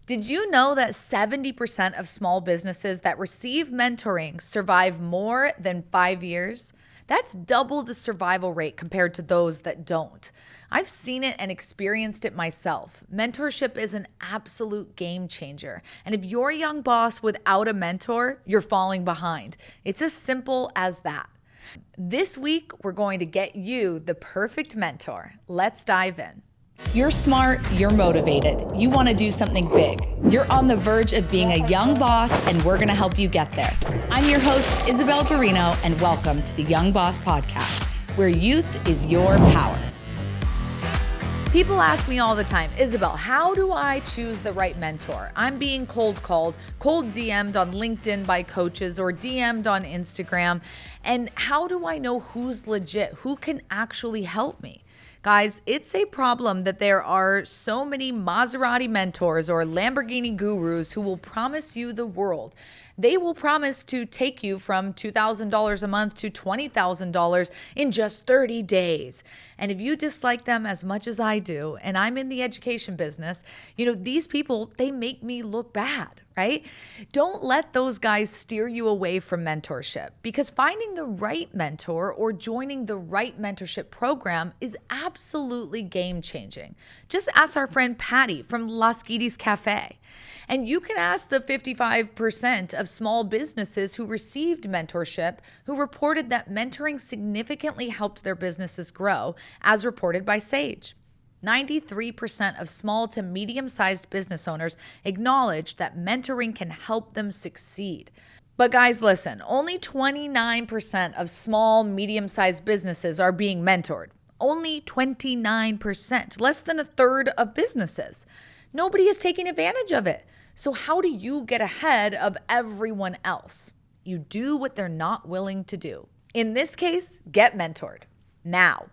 Did you know that 70% of small businesses that receive mentoring survive more than 5 years? That's double the survival rate compared to those that don't. I've seen it and experienced it myself. Mentorship is an absolute game changer. And if you're a young boss without a mentor, you're falling behind. It's as simple as that. This week, we're going to get you the perfect mentor. Let's dive in. You're smart, you're motivated, you want to do something big. You're on the verge of being a young boss, and we're going to help you get there. I'm your host, Isabelle Guarino, and welcome to the Young Boss Podcast, where youth is your power. People ask me all the time, Isabelle, how do I choose the right mentor? I'm being cold called, cold DM'd on LinkedIn by coaches or DM'd on Instagram. And how do I know who's legit? Who can actually help me? Guys, it's a problem that there are so many Maserati mentors or Lamborghini gurus who will promise you the world. They will promise to take you from $2,000 a month to $20,000 in just 30 days. And if you dislike them as much as I do, and I'm in the education business, these people, they make me look bad, right? Don't let those guys steer you away from mentorship, because finding the right mentor or joining the right mentorship program is absolutely game changing. Just ask our friend Patty from Las Guides Cafe. And you can ask the 55% of small businesses who received mentorship who reported that mentoring significantly helped their businesses grow, as reported by Sage. 93% of small to medium-sized business owners acknowledge that mentoring can help them succeed. But guys, listen, only 29% of small, medium-sized businesses are being mentored. Only 29%, less than a third of businesses. Nobody is taking advantage of it. So how do you get ahead of everyone else? You do what they're not willing to do. In this case, get mentored now.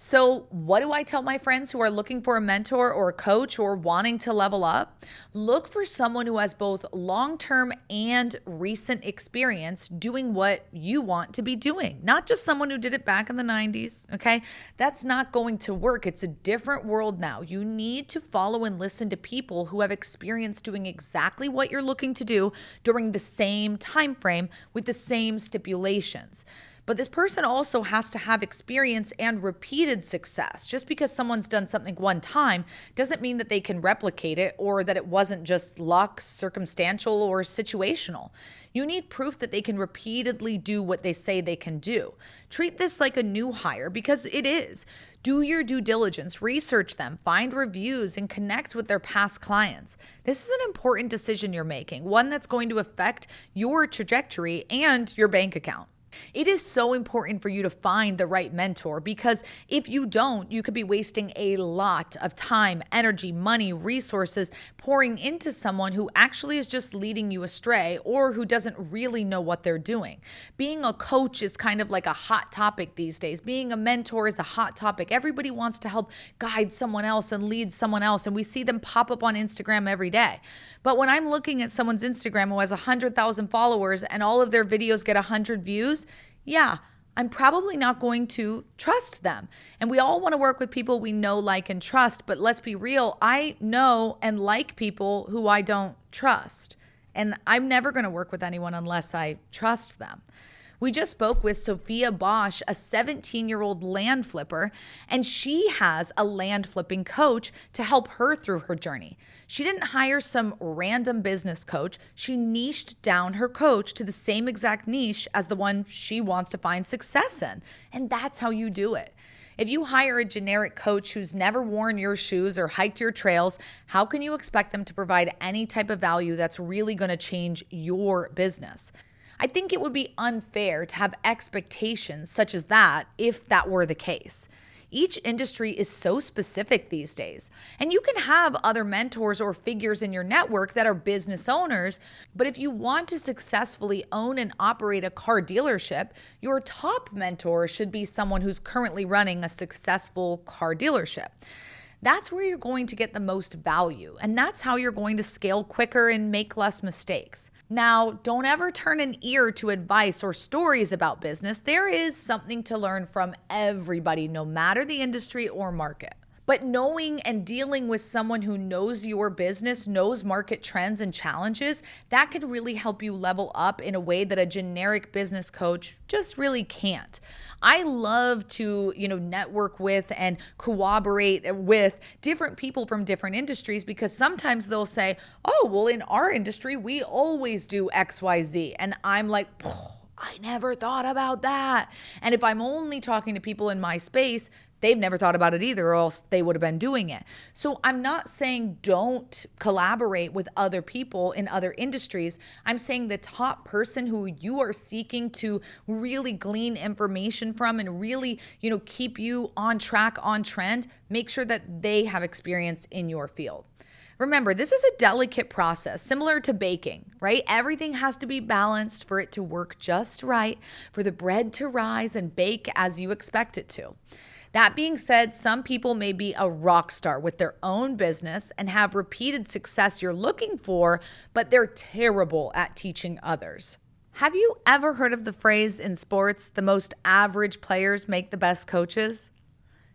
So what do I tell my friends who are looking for a mentor or a coach or wanting to level up? Look for someone who has both long-term and recent experience doing what you want to be doing, not just someone who did it back in the 90s, okay? That's not going to work. It's a different world now. You need to follow and listen to people who have experience doing exactly what you're looking to do during the same time frame with the same stipulations. But this person also has to have experience and repeated success. Just because someone's done something one time doesn't mean that they can replicate it or that it wasn't just luck, circumstantial, or situational. You need proof that they can repeatedly do what they say they can do. Treat this like a new hire, because it is. Do your due diligence, research them, find reviews, and connect with their past clients. This is an important decision you're making, one that's going to affect your trajectory and your bank account. It is so important for you to find the right mentor, because if you don't, you could be wasting a lot of time, energy, money, resources pouring into someone who actually is just leading you astray or who doesn't really know what they're doing. Being a coach is kind of like a hot topic these days. Being a mentor is a hot topic. Everybody wants to help guide someone else and lead someone else, and we see them pop up on Instagram every day. But when I'm looking at someone's Instagram who has 100,000 followers and all of their videos get 100 views, yeah, I'm probably not going to trust them. And we all want to work with people we know, like, and trust. But let's be real, I know and like people who I don't trust. And I'm never going to work with anyone unless I trust them. We just spoke with Sofia Bosch, a 17-year-old land flipper, and she has a land flipping coach to help her through her journey. She didn't hire some random business coach. She niched down her coach to the same exact niche as the one she wants to find success in. And that's how you do it. If you hire a generic coach who's never worn your shoes or hiked your trails, how can you expect them to provide any type of value that's really going to change your business? I think it would be unfair to have expectations such as that if that were the case. Each industry is so specific these days, and you can have other mentors or figures in your network that are business owners, but if you want to successfully own and operate a car dealership, your top mentor should be someone who's currently running a successful car dealership. That's where you're going to get the most value, and that's how you're going to scale quicker and make less mistakes. Now, don't ever turn an ear to advice or stories about business. There is something to learn from everybody, no matter the industry or market. But knowing and dealing with someone who knows your business, knows market trends and challenges, that could really help you level up in a way that a generic business coach just really can't. I love to, network with and cooperate with different people from different industries, because sometimes they'll say, oh, well, in our industry, we always do XYZ. And I'm like, I never thought about that. And if I'm only talking to people in my space, they've never thought about it either, or else they would have been doing it. So I'm not saying don't collaborate with other people in other industries. I'm saying the top person who you are seeking to really glean information from and really, keep you on track, on trend, make sure that they have experience in your field. Remember, this is a delicate process, similar to baking, right? Everything has to be balanced for it to work just right, for the bread to rise and bake as you expect it to. That being said, some people may be a rock star with their own business and have repeated success you're looking for, but they're terrible at teaching others. Have you ever heard of the phrase in sports, the most average players make the best coaches?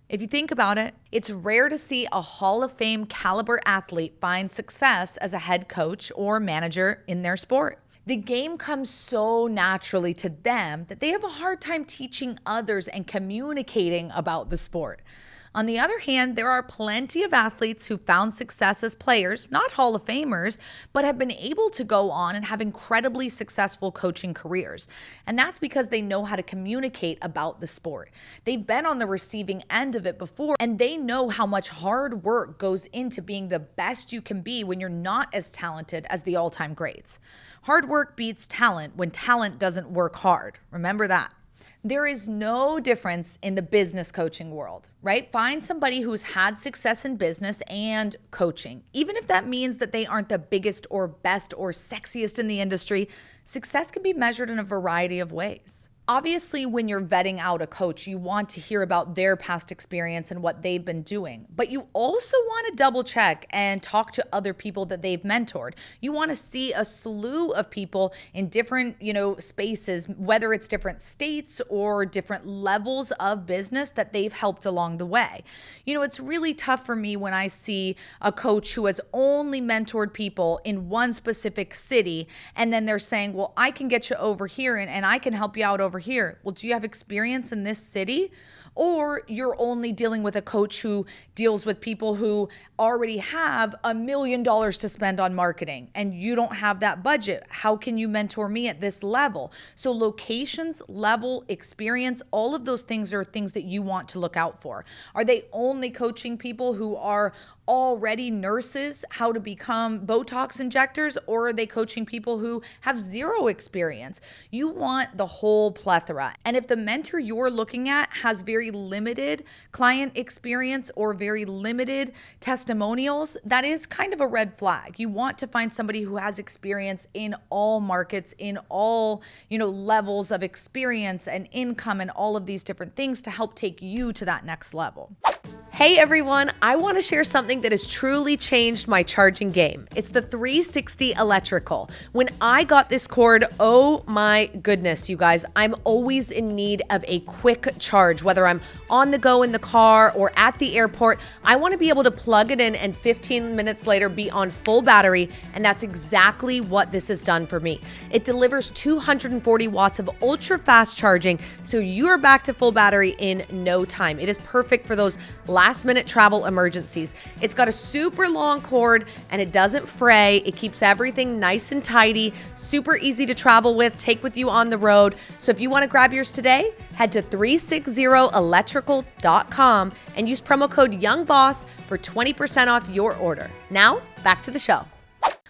If you think about it, it's rare to see a Hall of Fame caliber athlete find success as a head coach or manager in their sport. The game comes so naturally to them that they have a hard time teaching others and communicating about the sport. On the other hand, there are plenty of athletes who found success as players, not Hall of Famers, but have been able to go on and have incredibly successful coaching careers. And that's because they know how to communicate about the sport. They've been on the receiving end of it before, and they know how much hard work goes into being the best you can be when you're not as talented as the all-time greats. Hard work beats talent when talent doesn't work hard. Remember that. There is no difference in the business coaching world, right? Find somebody who's had success in business and coaching. Even if that means that they aren't the biggest or best or sexiest in the industry, success can be measured in a variety of ways. Obviously, when you're vetting out a coach, you want to hear about their past experience and what they've been doing. But you also want to double check and talk to other people that they've mentored. You want to see a slew of people in different, spaces, whether it's different states or different levels of business that they've helped along the way. It's really tough for me when I see a coach who has only mentored people in one specific city, and then they're saying, well, I can get you over here and I can help you out over here. Well, do you have experience in this city? Or you're only dealing with a coach who deals with people who already have $1 million to spend on marketing and you don't have that budget. How can you mentor me at this level? So locations, level, experience, all of those things are things that you want to look out for. Are they only coaching people who are already nurses how to become Botox injectors, or are they coaching people who have zero experience? You want the whole plethora. And if the mentor you're looking at has very limited client experience or very limited testimonials, that is kind of a red flag. You want to find somebody who has experience in all markets, in all, levels of experience and income and all of these different things to help take you to that next level. Hey everyone, I want to share something that has truly changed my charging game. It's the 360 electrical. When I got this cord, oh my goodness, you guys, I'm always in need of a quick charge, whether I'm on the go in the car or at the airport. I want to be able to plug it in and 15 minutes later be on full battery, and that's exactly what this has done for me. It delivers 240 watts of ultra fast charging, so you're back to full battery in no time. It is perfect for those last-minute travel emergencies. It's got a super long cord and it doesn't fray. It keeps everything nice and tidy, super easy to travel with, take with you on the road. So if you want to grab yours today, head to 360electrical.com and use promo code YoungBoss for 20% off your order. Now, back to the show.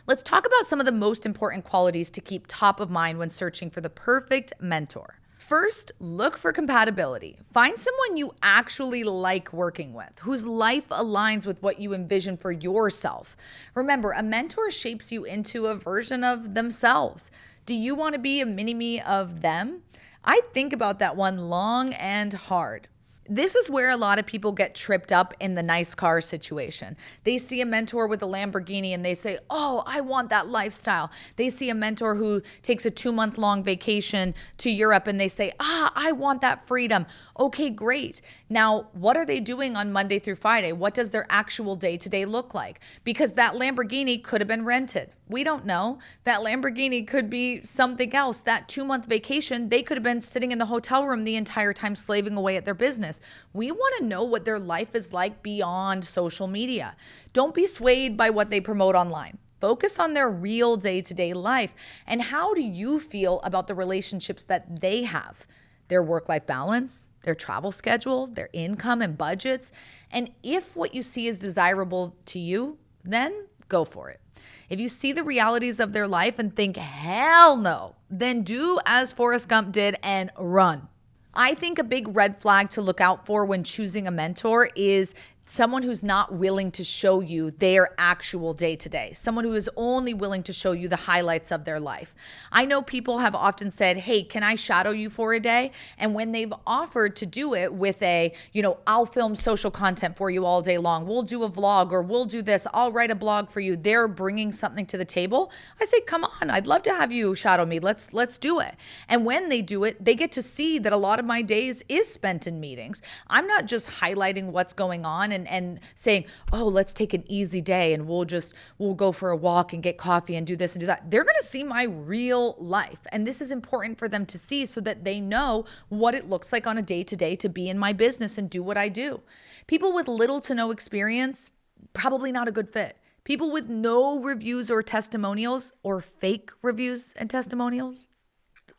Let's talk about some of the most important qualities to keep top of mind when searching for the perfect mentor. First, look for compatibility. Find someone you actually like working with, whose life aligns with what you envision for yourself. Remember, a mentor shapes you into a version of themselves. Do you want to be a mini-me of them? I think about that one long and hard. This is where a lot of people get tripped up in the nice car situation. They see a mentor with a Lamborghini and they say, oh, I want that lifestyle. They see a mentor who takes a 2-month-long vacation to Europe and they say, I want that freedom. Okay, great. Now, what are they doing on Monday through Friday? What does their actual day-to-day look like? Because that Lamborghini could have been rented. We don't know. That Lamborghini could be something else. That 2-month vacation, they could have been sitting in the hotel room the entire time slaving away at their business. We want to know what their life is like beyond social media. Don't be swayed by what they promote online. Focus on their real day-to-day life. And how do you feel about the relationships that they have? Their work-life balance, their travel schedule, their income and budgets. And if what you see is desirable to you, then go for it. If you see the realities of their life and think, hell no, then do as Forrest Gump did and run. I think a big red flag to look out for when choosing a mentor is someone who's not willing to show you their actual day-to-day, someone who is only willing to show you the highlights of their life. I know people have often said, hey, can I shadow you for a day? And when they've offered to do it with I'll film social content for you all day long. We'll do a vlog or we'll do this. I'll write a blog for you. They're bringing something to the table. I say, come on, I'd love to have you shadow me. Let's do it. And when they do it, they get to see that a lot of my days is spent in meetings. I'm not just highlighting what's going on and saying, oh, let's take an easy day and we'll go for a walk and get coffee and do this and do that. They're going to see my real life. And this is important for them to see so that they know what it looks like on a day-to-day to be in my business and do what I do. People with little to no experience, probably not a good fit. People with no reviews or testimonials or fake reviews and testimonials,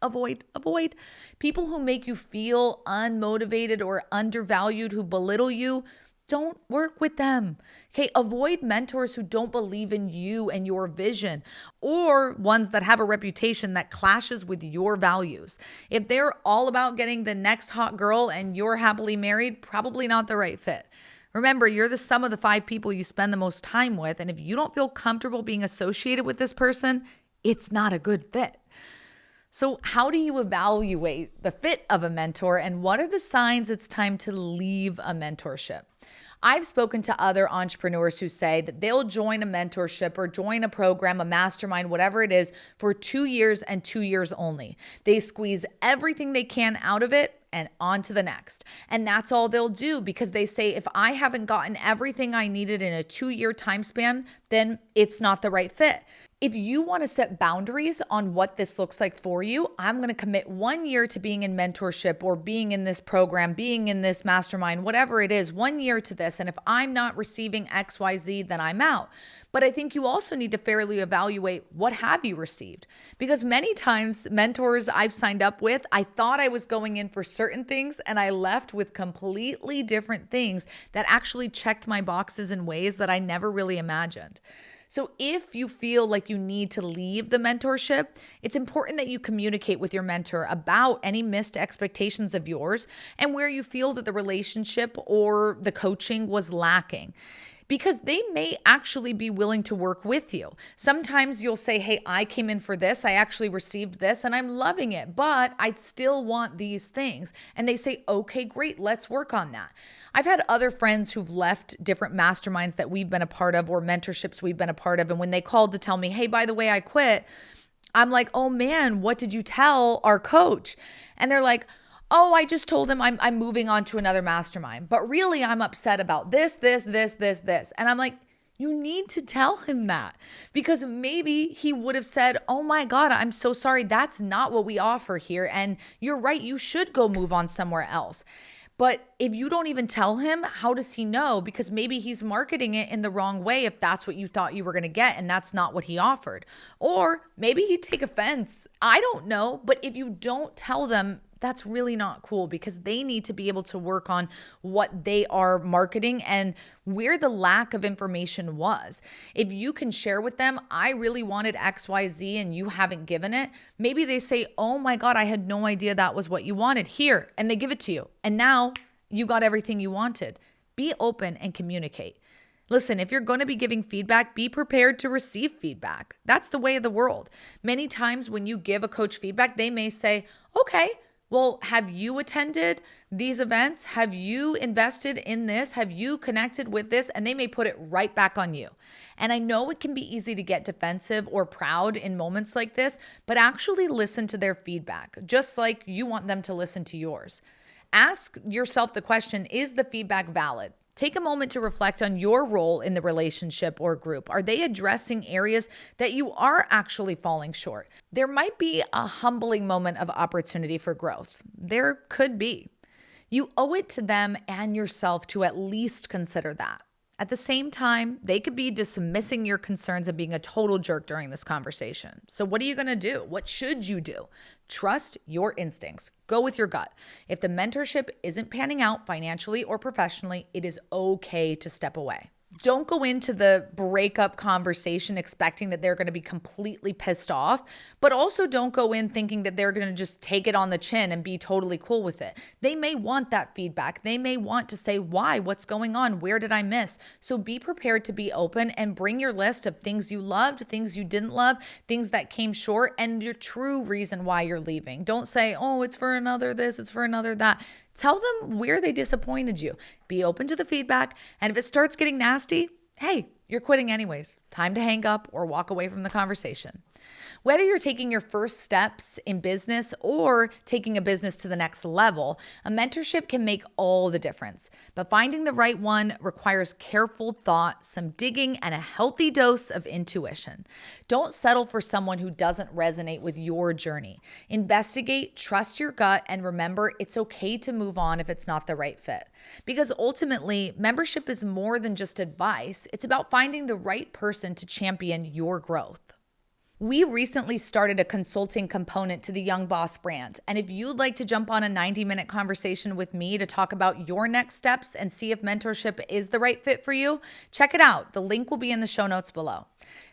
avoid. People who make you feel unmotivated or undervalued, who belittle you, don't work with them. Okay, avoid mentors who don't believe in you and your vision, or ones that have a reputation that clashes with your values. If they're all about getting the next hot girl and you're happily married, probably not the right fit. Remember, you're the sum of the 5 people you spend the most time with, and if you don't feel comfortable being associated with this person, it's not a good fit. So how do you evaluate the fit of a mentor, and what are the signs it's time to leave a mentorship? I've spoken to other entrepreneurs who say that they'll join a mentorship or join a program, a mastermind, whatever it is, for 2 years and 2 years only. They squeeze everything they can out of it and on to the next. And that's all they'll do, because they say, if I haven't gotten everything I needed in a 2-year time span, then it's not the right fit. If you want to set boundaries on what this looks like for you, I'm going to commit 1 year to being in mentorship or being in this program, being in this mastermind, whatever it is, 1 year to this. And if I'm not receiving XYZ, then I'm out. But I think you also need to fairly evaluate, what have you received? Because many times mentors I've signed up with, I thought I was going in for certain things and I left with completely different things that actually checked my boxes in ways that I never really imagined. So if you feel like you need to leave the mentorship, it's important that you communicate with your mentor about any missed expectations of yours and where you feel that the relationship or the coaching was lacking, because they may actually be willing to work with you. Sometimes you'll say, hey, I came in for this, I actually received this, and I'm loving it, but I still want these things. And they say, okay, great, let's work on that. I've had other friends who've left different masterminds that we've been a part of or mentorships we've been a part of. And when they called to tell me, hey, by the way, I quit, I'm like, oh man, what did you tell our coach? And they're like, oh, I just told him I'm moving on to another mastermind. But really, I'm upset about this. And I'm like, you need to tell him that, because maybe he would have said, oh my God, I'm so sorry. That's not what we offer here. And you're right. You should go move on somewhere else. But if you don't even tell him, how does he know? Because maybe he's marketing it in the wrong way if that's what you thought you were going to get and that's not what he offered. Or maybe he'd take offense. I don't know. But if you don't tell them, that's really not cool, because they need to be able to work on what they are marketing and where the lack of information was. If you can share with them, I really wanted XYZ and you haven't given it, maybe they say, oh my God, I had no idea that was what you wanted, here, and they give it to you. And now you got everything you wanted. Be open and communicate. Listen, if you're going to be giving feedback, be prepared to receive feedback. That's the way of the world. Many times when you give a coach feedback, they may say, okay, Well, have you attended these events? Have you invested in this? Have you connected with this? And they may put it right back on you. And I know it can be easy to get defensive or proud in moments like this, but actually listen to their feedback, just like you want them to listen to yours. Ask yourself the question, is the feedback valid? Take a moment to reflect on your role in the relationship or group. Are they addressing areas that you are actually falling short? There might be a humbling moment of opportunity for growth. There could be. You owe it to them and yourself to at least consider that. At the same time, they could be dismissing your concerns and being a total jerk during this conversation. So what are you going to do? What should you do? Trust your instincts. Go with your gut. If the mentorship isn't panning out financially or professionally, it is okay to step away. Don't go into the breakup conversation expecting that they're going to be completely pissed off, but also don't go in thinking that they're going to just take it on the chin and be totally cool with it. They may want that feedback. They may want to say, why? What's going on? Where did I miss? So be prepared to be open and bring your list of things you loved, things you didn't love, things that came short, and your true reason why you're leaving. Don't say, oh, it's for another this, it's for another that. Tell them where they disappointed you. Be open to the feedback. And if it starts getting nasty, hey, you're quitting anyways. Time to hang up or walk away from the conversation. Whether you're taking your first steps in business or taking a business to the next level, a mentorship can make all the difference. But finding the right one requires careful thought, some digging, and a healthy dose of intuition. Don't settle for someone who doesn't resonate with your journey. Investigate, trust your gut, and remember it's okay to move on if it's not the right fit. Because ultimately, membership is more than just advice. It's about finding the right person to champion your growth. We recently started a consulting component to the Young Boss brand. And if you'd like to jump on a 90-minute conversation with me to talk about your next steps and see if mentorship is the right fit for you, check it out. The link will be in the show notes below.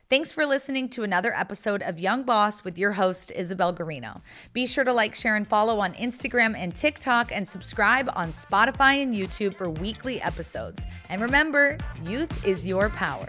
Thanks for listening to another episode of Young Boss with your host, Isabelle Guarino. Be sure to like, share, and follow on Instagram and TikTok, and subscribe on Spotify and YouTube for weekly episodes. And remember, youth is your power.